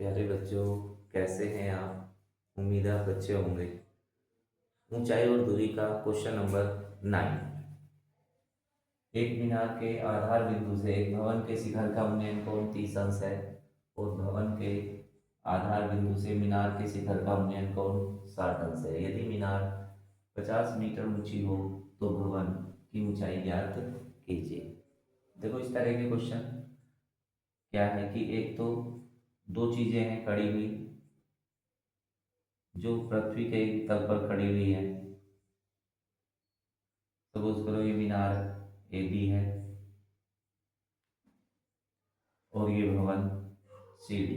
प्यारे बच्चों, कैसे हैं आप? उम्मीद है आप अच्छे होंगे। ऊंचाई और दूरी का क्वेश्चन नंबर 9। एक मीनार के आधार बिंदु से एक भवन के शिखर का उन्नयन कोण 30 अंश है और भवन के आधार बिंदु से मीनार के शिखर का उन्नयन कोण 60 अंश है। यदि मीनार 50 मीटर ऊंची हो तो भवन की ऊंचाई ज्ञात कीजिए। देखो, इस तरह के क्वेश्चन क्या है कि एक तो दो चीजें हैं खड़ी हुई जो पृथ्वी के तल पर खड़ी हुई है। सपोज करो ये मीनार ए बी है और ये भवन सी डी।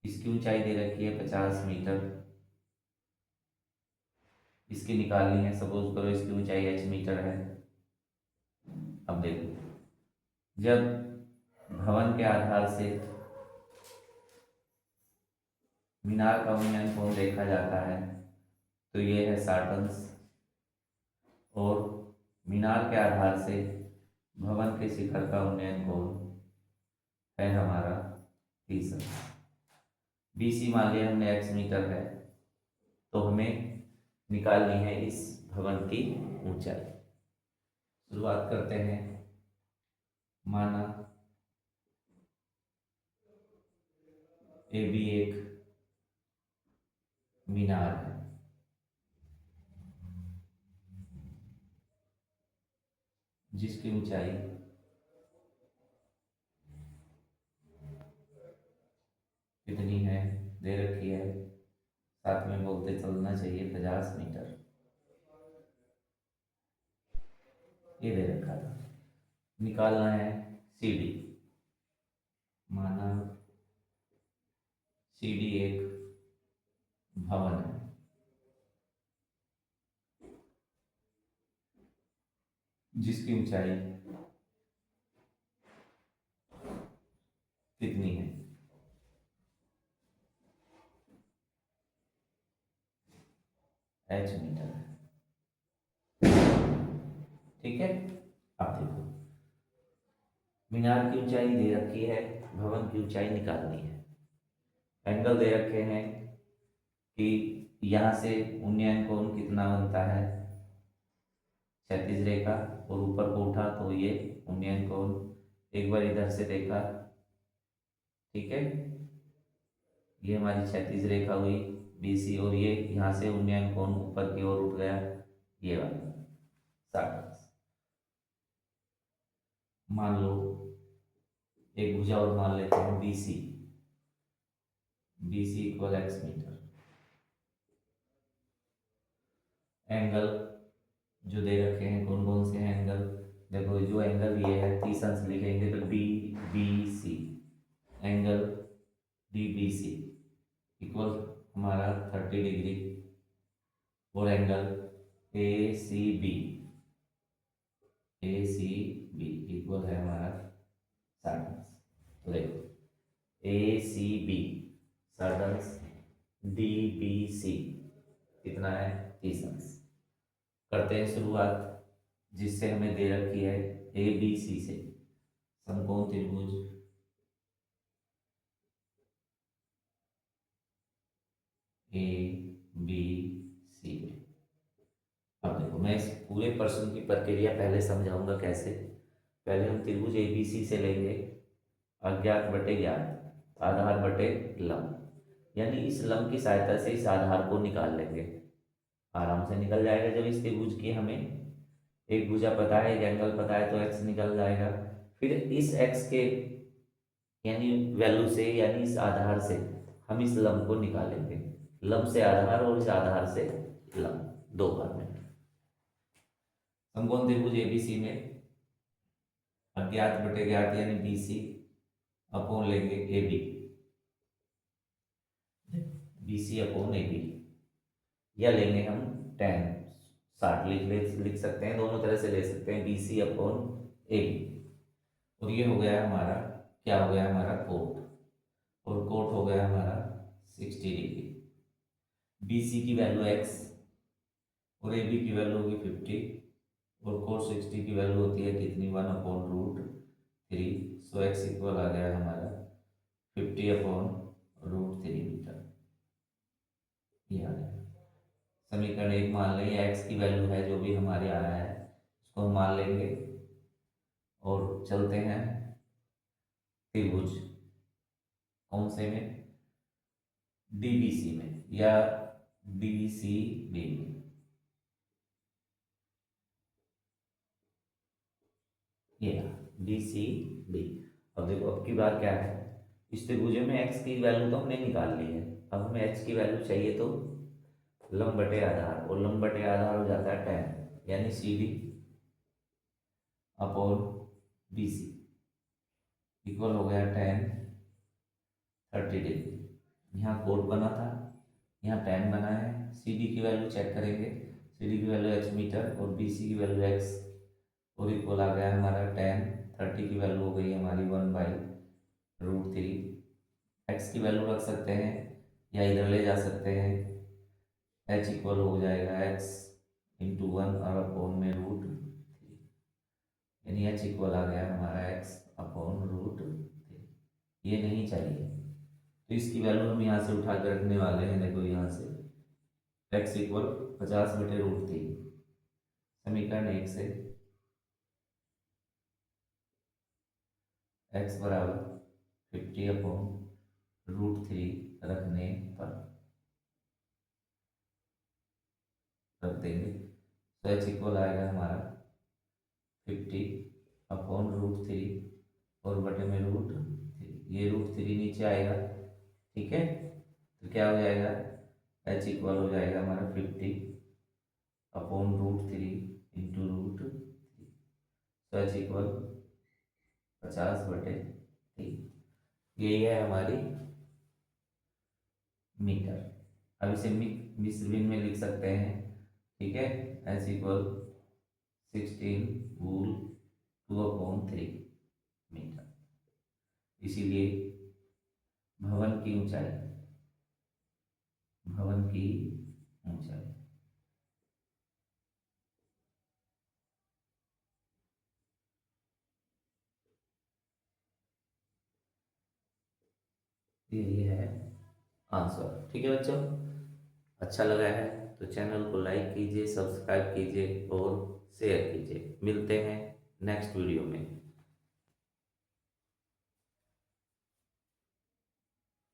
इसकी ऊंचाई दे रखी है 50 मीटर। इसकी निकालनी है। सपोज करो इसकी ऊंचाई h मीटर है। अब देखो, जब भवन के आधार से मीनार का उन्नयन कोण देखा जाता है तो ये है 60 अंश और मीनार के आधार से भवन के शिखर का उन्नयन कोण है हमारा 30 अंश। BC मान लिया हमने x मीटर है तो हमें निकालनी है इस भवन की ऊंचाई। शुरुआत करते हैं। माना ए बी एक मीनार है जिसकी ऊंचाई कितनी है दे रखी है। साथ में बोलते चलना चाहिए 50 मीटर। ये दे रखा था। निकालना है सी डी। माना सी डी एक भवन है जिसकी ऊंचाई कितनी है? h मीटर है। ठीक है। अब देखो, मीनार की ऊंचाई दे रखी है, भवन की ऊंचाई निकालनी है। एंगल दे रखे हैं कि यहाँ से उन्नयन कोण कितना बनता है 36 रेखा और ऊपर को उठा तो ये उन्नयन कोण। एक बार इधर से देखा, ठीक है, ये हमारी 36 रेखा हुई BC और ये यहाँ से उन्नयन कोण ऊपर की ओर उठ गया ये वाला 60। मान लो एक भुजा और मान लेते हैं BC। BC equal x metre. Angle जो दे रखे हैं कौन कौन से हैं एंगल? देखो, जो एंगल ये है 30 अंश लिखेंगे तो DBC। एंगल DBC इक्वल हमारा 30 डिग्री और एंगल ACB इक्वल है हमारा 60 अंश। तो देखो, ACB 60 अंश, DBC कितना है 30 अंश। करते हैं शुरुआत जिससे हमें दे रखी है ABC से समकोण त्रिभुज ABC। अब देखो, मैं इस पूरे प्रश्न की प्रक्रिया पहले समझाऊंगा कैसे। पहले हम त्रिभुज ABC से लेंगे अज्ञात बटे ज्ञात, आधार बटे लंब, यानी इस लंब की सहायता से इस आधार को निकाल लेंगे। आराम से निकल जाएगा। जब इस त्रिभुज की हमें एक भुजा पता है, एक एंगल पता है तो x निकल जाएगा। फिर इस x के यानी वैल्यू से यानी इस आधार से हम इस लंब को निकालेंगे। लंब से आधार और इस आधार से लंब दो बार में। समकोण त्रिभुज ABC में अज्ञात बटे ज्ञात यानी BC अपॉन लेंगे AB। BC अपॉन AB या लेंगे हम tan 60 लिख सकते हैं, दोनों तरह से ले सकते हैं। BC अपॉन AB और ये हो गया हमारा, क्या हो गया हमारा कोट, और कोट हो गया हमारा 60 डिग्री। BC की वैल्यू x और AB की वैल्यू होगी 50 और कोट 60 की वैल्यू होती है कितनी 1/√3। सो x इक्वल आ गया हमारा 50/√3 मीटर। ये आ गया समीकरण 1। मान लेंगे एक्स की वैल्यू है जो भी हमारे आया है उसको हम मान लेंगे और चलते हैं त्रिभुज कौन से में, डीबीसी में या डीसीबी में। ये डीसीबी। अब देखो अब की बात क्या है, इस त्रिभुज में एक्स की वैल्यू तो हमने निकाल ली है, अब हमें एक्स की वैल्यू चाहिए तो लंब बटे आधार, और लंब बटे आधार हो जाता है 10, यानी C D upon B C equal हो गया 10 30 डिग्री। यहाँ कोड बना था, यहाँ 10 बना है। सी डी की वैल्यू चेक करेंगे, सी डी की वैल्यू एक्स मीटर और बी सी की वैल्यू एक्स, और इक्वल आ गया हमारा 10 30 की वैल्यू हो गई हमारी 1/√3। एक्स की वैल्यू रख सकते हैं या इधर ले जा सकते हैं, एच इक्वल हो जाएगा एक्स इंटू 1 और अपॉन में √3, यानी एच इक्वल आ गया हमारा एक्स अपॉन √3। ये नहीं चाहिए तो इसकी वैल्यू हम यहाँ से उठा कर रखने वाले हैं। देखो यहाँ से एक्स इक्वल 50/√3, समीकरण 1 से एक्स बराबर 50/√3 रखने पर रख देंगे तो एच इक्वल आएगा हमारा 50/√3 और बटे में √3, ये √3 नीचे आएगा, ठीक है। तो क्या हो जाएगा, एच इक्वल हो जाएगा हमारा 50/√3 इंटू √3, तो एच इक्वल 50/3, यही है हमारी मीटर। अब इसे मिसरिन में लिख सकते हैं, ठीक है। H equal 16√2/3 metre. इसीलिए भवन की ऊंचाई, भवन की ऊंचाई यही है आंसर, ठीक है बच्चों। अच्छा लगा है तो चैनल को लाइक कीजिए, सब्सक्राइब कीजिए और शेयर कीजिए। मिलते हैं नेक्स्ट वीडियो में।